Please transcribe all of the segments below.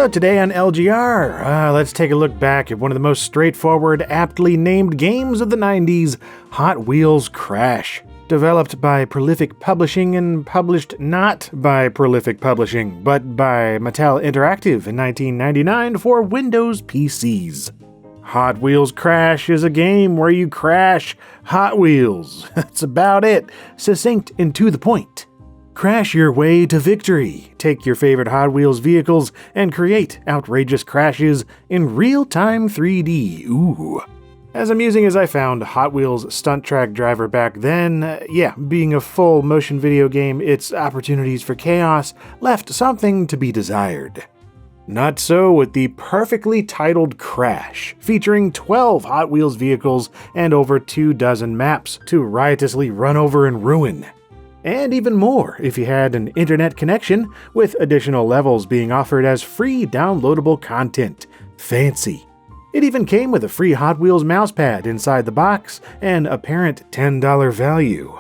So today on LGR, let's take a look back at one of the most straightforward, aptly named games of the 90s, Hot Wheels Crash. Developed by Prolific Publishing and published not by Prolific Publishing, but by Mattel Interactive in 1999 for Windows PCs. Hot Wheels Crash is a game where you crash Hot Wheels. That's about it. Succinct and to the point. Crash your way to victory. Take your favorite Hot Wheels vehicles and create outrageous crashes in real-time 3D. Ooh. As amusing as I found Hot Wheels Stunt Track Driver back then, being a full motion video game, its opportunities for chaos left something to be desired. Not so with the perfectly titled Crash, featuring 12 Hot Wheels vehicles and over 24 maps to riotously run over and ruin. And even more if you had an internet connection, with additional levels being offered as free downloadable content. Fancy. It even came with a free Hot Wheels mousepad inside the box, an apparent $10 value.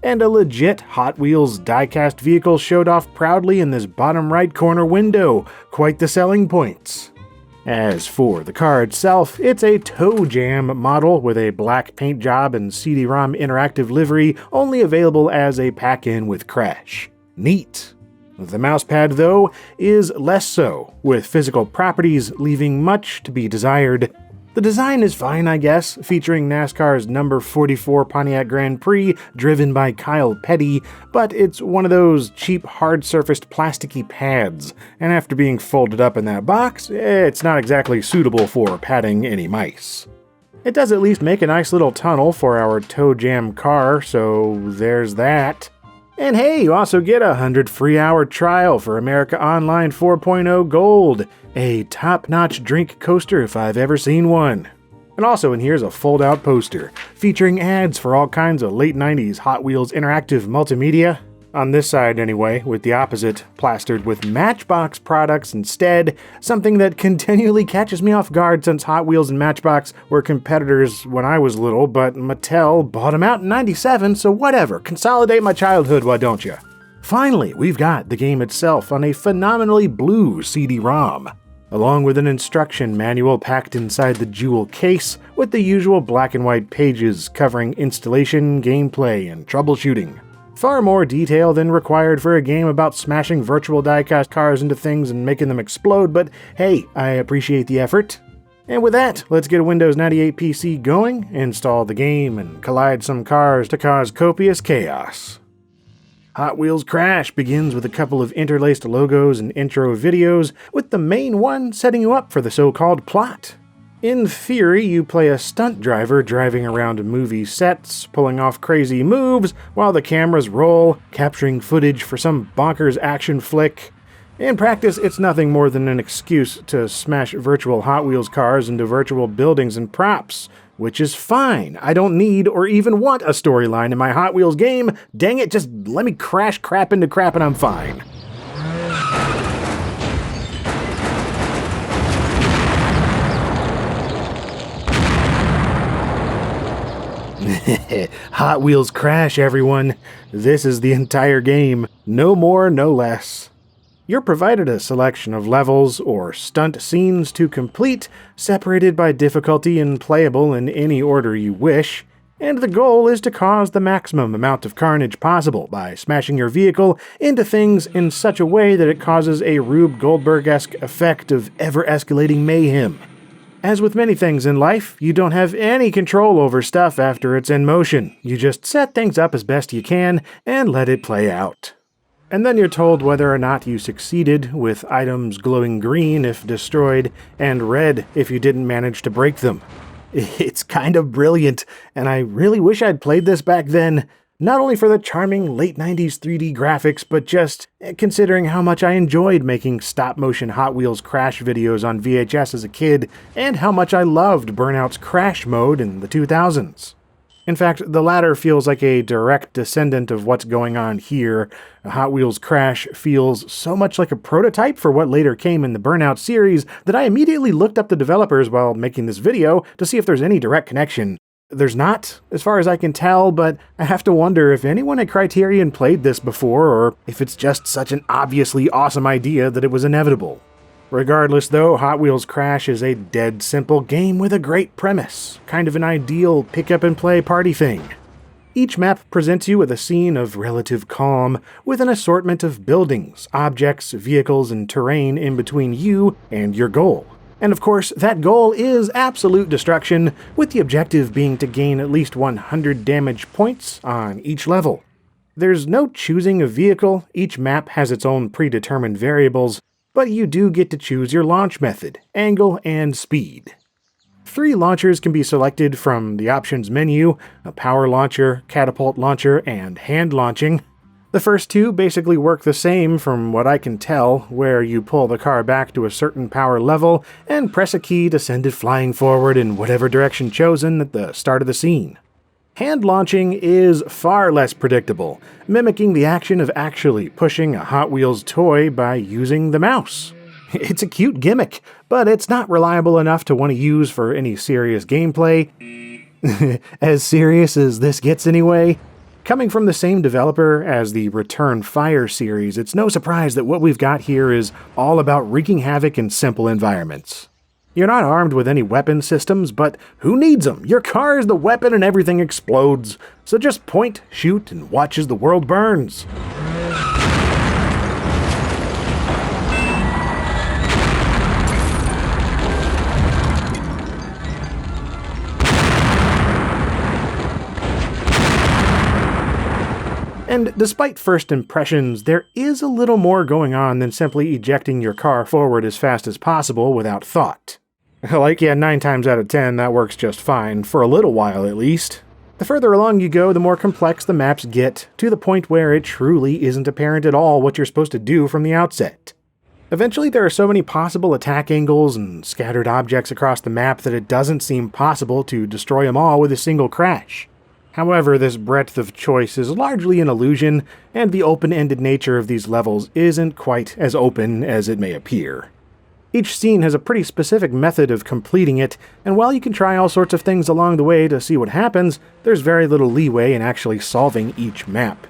And a legit Hot Wheels die-cast vehicle showed off proudly in this bottom right corner window, quite the selling points. As for the car itself, it's a Toe Jam model with a black paint job and CD-ROM interactive livery, only available as a pack-in with Crash. Neat. The mousepad, though, is less so, with physical properties leaving much to be desired. The design is fine, I guess, featuring NASCAR's number 44 Pontiac Grand Prix driven by Kyle Petty, but it's one of those cheap hard-surfaced plasticky pads, and after being folded up in that box, it's not exactly suitable for patting any mice. It does at least make a nice little tunnel for our Toe Jam car, so there's that. And hey, you also get a 100 free hour trial for America Online 4.0 Gold, a top-notch drink coaster if I've ever seen one. And also in here's a fold-out poster, featuring ads for all kinds of late 90s Hot Wheels interactive multimedia. On this side anyway, with the opposite plastered with Matchbox products instead, something that continually catches me off guard since Hot Wheels and Matchbox were competitors when I was little, but Mattel bought them out in '97, so whatever, consolidate my childhood, why don't you? Finally, we've got the game itself on a phenomenally blue CD-ROM, along with an instruction manual packed inside the jewel case with the usual black and white pages covering installation, gameplay, and troubleshooting. Far more detail than required for a game about smashing virtual die-cast cars into things and making them explode, but hey, I appreciate the effort. And with that, let's get a Windows 98 PC going, install the game, and collide some cars to cause copious chaos. Hot Wheels Crash begins with a couple of interlaced logos and intro videos, with the main one setting you up for the so-called plot. In theory, you play a stunt driver driving around movie sets, pulling off crazy moves while the cameras roll, capturing footage for some bonkers action flick. In practice, it's nothing more than an excuse to smash virtual Hot Wheels cars into virtual buildings and props, which is fine. I don't need or even want a storyline in my Hot Wheels game. Dang it, just let me crash crap into crap and I'm fine. Hot Wheels Crash, everyone. This is the entire game. No more, no less. You're provided a selection of levels or stunt scenes to complete, separated by difficulty and playable in any order you wish, and the goal is to cause the maximum amount of carnage possible by smashing your vehicle into things in such a way that it causes a Rube Goldberg-esque effect of ever-escalating mayhem. As with many things in life, you don't have any control over stuff after it's in motion. You just set things up as best you can and let it play out. And then you're told whether or not you succeeded, with items glowing green if destroyed, and red if you didn't manage to break them. It's kind of brilliant, and I really wish I'd played this back then. Not only for the charming late 90s 3D graphics, but just considering how much I enjoyed making stop-motion Hot Wheels Crash videos on VHS as a kid, and how much I loved Burnout's Crash mode in the 2000s. In fact, the latter feels like a direct descendant of what's going on here. Hot Wheels Crash feels so much like a prototype for what later came in the Burnout series that I immediately looked up the developers while making this video to see if there's any direct connection. There's not, as far as I can tell, but I have to wonder if anyone at Criterion played this before, or if it's just such an obviously awesome idea that it was inevitable. Regardless though, Hot Wheels Crash is a dead simple game with a great premise, kind of an ideal pick-up-and-play party thing. Each map presents you with a scene of relative calm, with an assortment of buildings, objects, vehicles, and terrain in between you and your goal. And of course, that goal is absolute destruction, with the objective being to gain at least 100 damage points on each level. There's no choosing a vehicle, each map has its own predetermined variables, but you do get to choose your launch method, angle, and speed. 3 launchers can be selected from the options menu: a power launcher, catapult launcher, and hand launching. The first 2 basically work the same from what I can tell, where you pull the car back to a certain power level and press a key to send it flying forward in whatever direction chosen at the start of the scene. Hand launching is far less predictable, mimicking the action of actually pushing a Hot Wheels toy by using the mouse. It's a cute gimmick, but it's not reliable enough to want to use for any serious gameplay. As serious as this gets anyway. Coming from the same developer as the Return Fire series, it's no surprise that what we've got here is all about wreaking havoc in simple environments. You're not armed with any weapon systems, but who needs them? Your car is the weapon and everything explodes. So just point, shoot, and watch as the world burns. And despite first impressions, there is a little more going on than simply ejecting your car forward as fast as possible without thought. 9 times out of 10, that works just fine, for a little while at least. The further along you go, the more complex the maps get, to the point where it truly isn't apparent at all what you're supposed to do from the outset. Eventually, there are so many possible attack angles and scattered objects across the map that it doesn't seem possible to destroy them all with a single crash. However, this breadth of choice is largely an illusion, and the open-ended nature of these levels isn't quite as open as it may appear. Each scene has a pretty specific method of completing it, and while you can try all sorts of things along the way to see what happens, there's very little leeway in actually solving each map.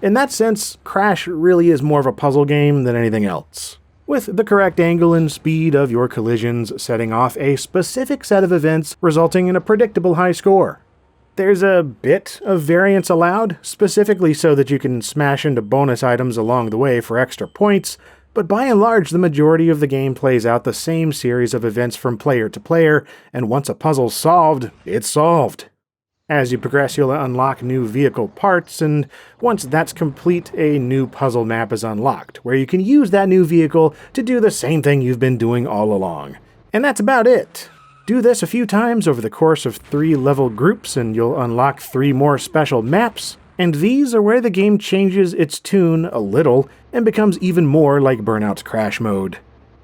In that sense, Crash really is more of a puzzle game than anything else, with the correct angle and speed of your collisions setting off a specific set of events resulting in a predictable high score. There's a bit of variance allowed, specifically so that you can smash into bonus items along the way for extra points, but by and large the majority of the game plays out the same series of events from player to player, and once a puzzle's solved, it's solved. As you progress, you'll unlock new vehicle parts, and once that's complete, a new puzzle map is unlocked, where you can use that new vehicle to do the same thing you've been doing all along. And that's about it. Do this a few times over the course of 3 level groups, and you'll unlock 3 more special maps, and these are where the game changes its tune a little and becomes even more like Burnout's Crash mode.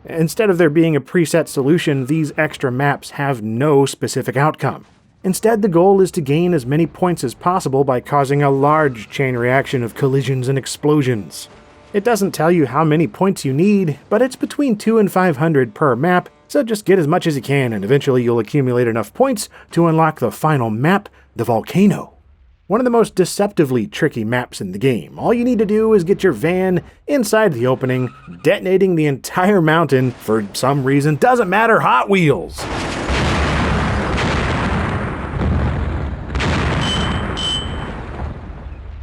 Instead of there being a preset solution, these extra maps have no specific outcome. Instead, the goal is to gain as many points as possible by causing a large chain reaction of collisions and explosions. It doesn't tell you how many points you need, but it's between 200 and 500 per map, so just get as much as you can and eventually you'll accumulate enough points to unlock the final map, the Volcano. One of the most deceptively tricky maps in the game. All you need to do is get your van inside the opening, detonating the entire mountain for some reason. Doesn't matter, Hot Wheels!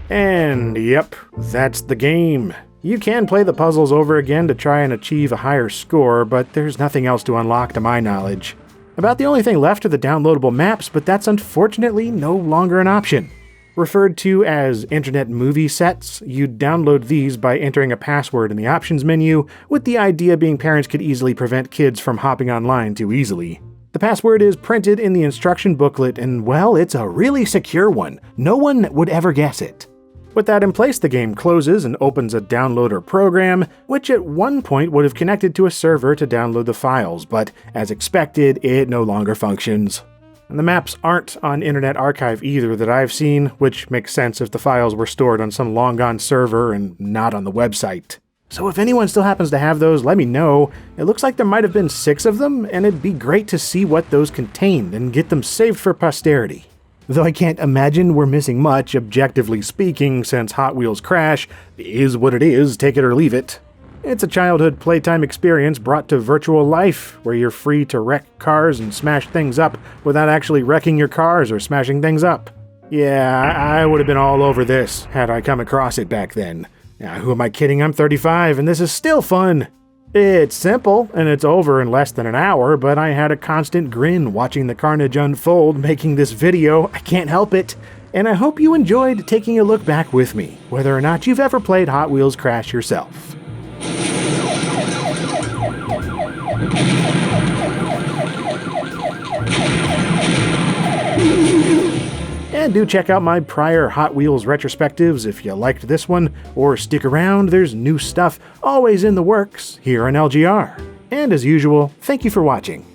And yep, that's the game. You can play the puzzles over again to try and achieve a higher score, but there's nothing else to unlock to my knowledge. About the only thing left are the downloadable maps, but that's unfortunately no longer an option. Referred to as Internet Movie Sets, you'd download these by entering a password in the options menu, with the idea being parents could easily prevent kids from hopping online too easily. The password is printed in the instruction booklet, and well, it's a really secure one. No one would ever guess it. With that in place, the game closes and opens a downloader program, which at one point would have connected to a server to download the files, but as expected, it no longer functions. And the maps aren't on Internet Archive either that I've seen, which makes sense if the files were stored on some long-gone server and not on the website. So if anyone still happens to have those, let me know. It looks like there might have been 6 of them, and it'd be great to see what those contained and get them saved for posterity. Though I can't imagine we're missing much, objectively speaking, since Hot Wheels Crash is what it is, take it or leave it. It's a childhood playtime experience brought to virtual life, where you're free to wreck cars and smash things up without actually wrecking your cars or smashing things up. Yeah, I would have been all over this had I come across it back then. Who am I kidding? I'm 35 and this is still fun. It's simple, and it's over in less than an hour, but I had a constant grin watching the carnage unfold making this video. I can't help it. And I hope you enjoyed taking a look back with me, whether or not you've ever played Hot Wheels Crash yourself. And do check out my prior Hot Wheels retrospectives if you liked this one, or stick around, there's new stuff always in the works here on LGR. And as usual, thank you for watching.